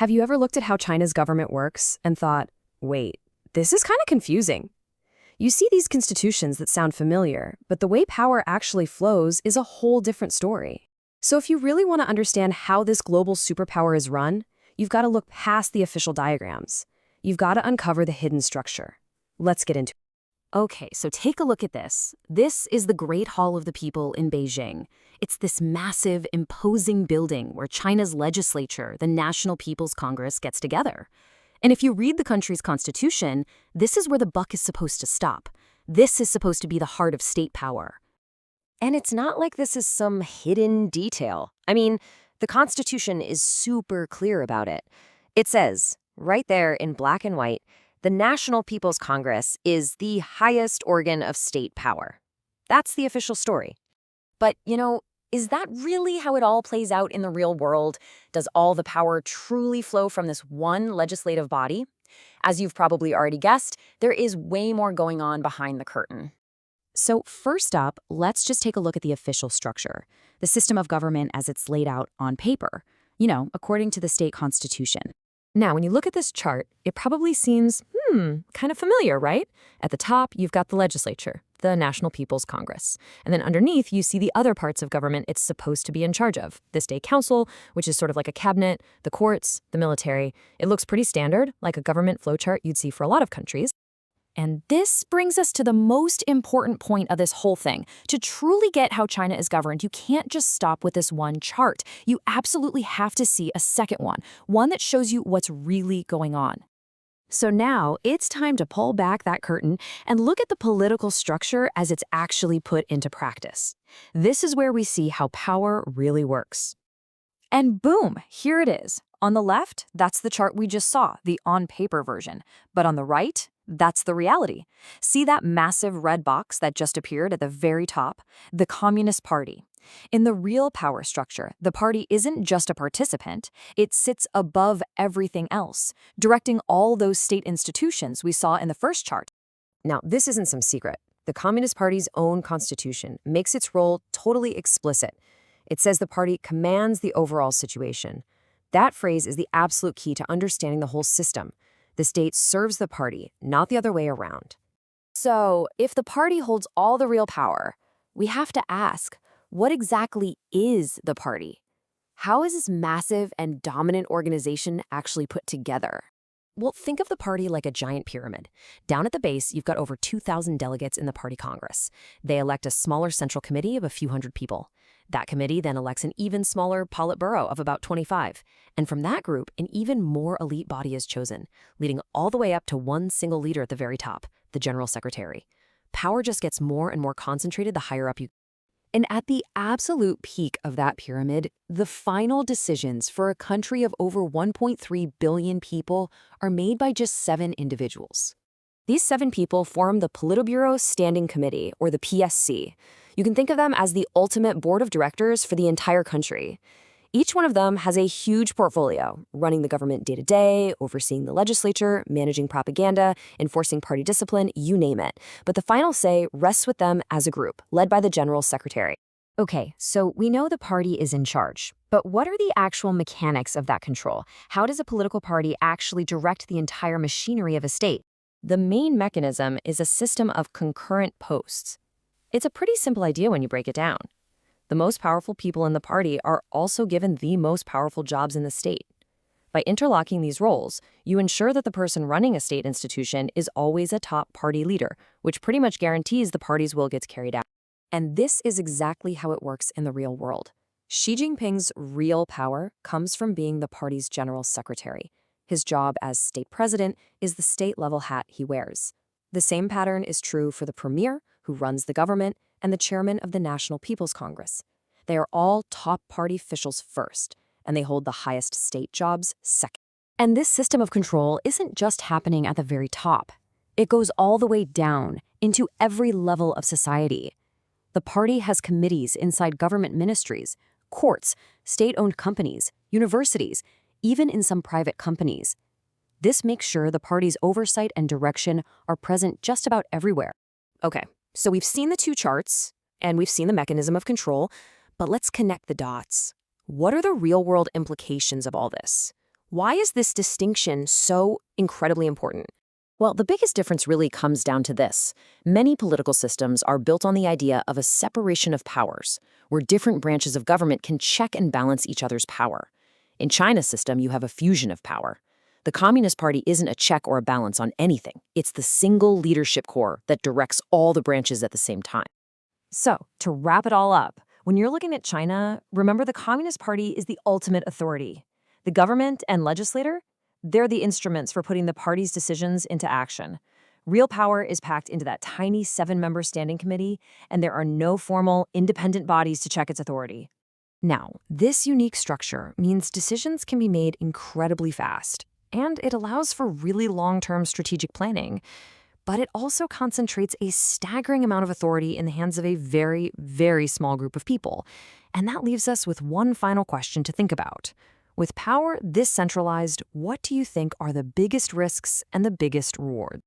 Have you ever looked at how China's government works and thought, wait, this is kind of confusing? You see these constitutions that sound familiar, but the way power actually flows is a whole different story. So if you really want to understand how this global superpower is run, you've got to look past the official diagrams. You've got to uncover the hidden structure. Let's get into it. Okay, so take a look at this. This is the Great Hall of the People in Beijing. It's this massive, imposing building where China's legislature, the National People's Congress, gets together. And if you read the country's constitution, this is where the buck is supposed to stop. This is supposed to be the heart of state power. And it's not like this is some hidden detail. I mean, the Constitution is super clear about it. It says, right there in black and white, the National People's Congress is the highest organ of state power. That's the official story. But, is that really how it all plays out in the real world? Does all the power truly flow from this one legislative body? As you've probably already guessed, there is way more going on behind the curtain. So first up, let's just take a look at the official structure, the system of government as it's laid out on paper, according to the state constitution. Now, when you look at this chart, it probably seems, kind of familiar, right? At the top, you've got the legislature, the National People's Congress. And then underneath, you see the other parts of government it's supposed to be in charge of. The state council, which is sort of like a cabinet, the courts, the military. It looks pretty standard, like a government flowchart you'd see for a lot of countries. And this brings us to the most important point of this whole thing. To truly get how China is governed, you can't just stop with this one chart. You absolutely have to see a second one that shows you what's really going on. So now it's time to pull back that curtain and look at the political structure as it's actually put into practice. This is where we see how power really works. And boom, here it is. On the left, that's the chart we just saw, the on-paper version. But on the right, that's the reality. See that massive red box that just appeared at the very top? The Communist Party. In the real power structure, the party isn't just a participant, it sits above everything else, directing all those state institutions we saw in the first chart. Now, this isn't some secret. The Communist Party's own constitution makes its role totally explicit. It says the party commands the overall situation. That phrase is the absolute key to understanding the whole system. The state serves the party, not the other way around. So, if the party holds all the real power, we have to ask, what exactly is the party? How is this massive and dominant organization actually put together? Well, think of the party like a giant pyramid. Down at the base, you've got over 2,000 delegates in the party congress. They elect a smaller central committee of a few hundred people. That committee then elects an even smaller Politburo of about 25. And from that group, an even more elite body is chosen, leading all the way up to one single leader at the very top, the general secretary. Power just gets more and more concentrated the higher up you go. And at the absolute peak of that pyramid, the final decisions for a country of over 1.3 billion people are made by just 7 individuals. These 7 people form the Politburo Standing Committee, or the PSC. You can think of them as the ultimate board of directors for the entire country. Each one of them has a huge portfolio, running the government day-to-day, overseeing the legislature, managing propaganda, enforcing party discipline, you name it. But the final say rests with them as a group, led by the general secretary. Okay, so we know the party is in charge. But what are the actual mechanics of that control? How does a political party actually direct the entire machinery of a state? The main mechanism is a system of concurrent posts. It's a pretty simple idea when you break it down. The most powerful people in the party are also given the most powerful jobs in the state. By interlocking these roles, you ensure that the person running a state institution is always a top party leader, which pretty much guarantees the party's will gets carried out. And this is exactly how it works in the real world. Xi Jinping's real power comes from being the party's general secretary. His job as state president is the state-level hat he wears. The same pattern is true for the premier, who runs the government, and the chairman of the National People's Congress. They are all top party officials first, and they hold the highest state jobs second. And this system of control isn't just happening at the very top. It goes all the way down into every level of society. The party has committees inside government ministries, courts, state-owned companies, universities, even in some private companies. This makes sure the party's oversight and direction are present just about everywhere. Okay, so we've seen the 2 charts, and we've seen the mechanism of control, but let's connect the dots. What are the real-world implications of all this? Why is this distinction so incredibly important? Well, the biggest difference really comes down to this. Many political systems are built on the idea of a separation of powers, where different branches of government can check and balance each other's power. In China's system, you have a fusion of power. The Communist Party isn't a check or a balance on anything. It's the single leadership core that directs all the branches at the same time. So, to wrap it all up, when you're looking at China, remember the Communist Party is the ultimate authority. The government and legislator, they're the instruments for putting the party's decisions into action. Real power is packed into that tiny 7-member standing committee, and there are no formal, independent bodies to check its authority. Now, this unique structure means decisions can be made incredibly fast, and it allows for really long-term strategic planning. But it also concentrates a staggering amount of authority in the hands of a very, very small group of people. And that leaves us with one final question to think about. With power this centralized, what do you think are the biggest risks and the biggest rewards?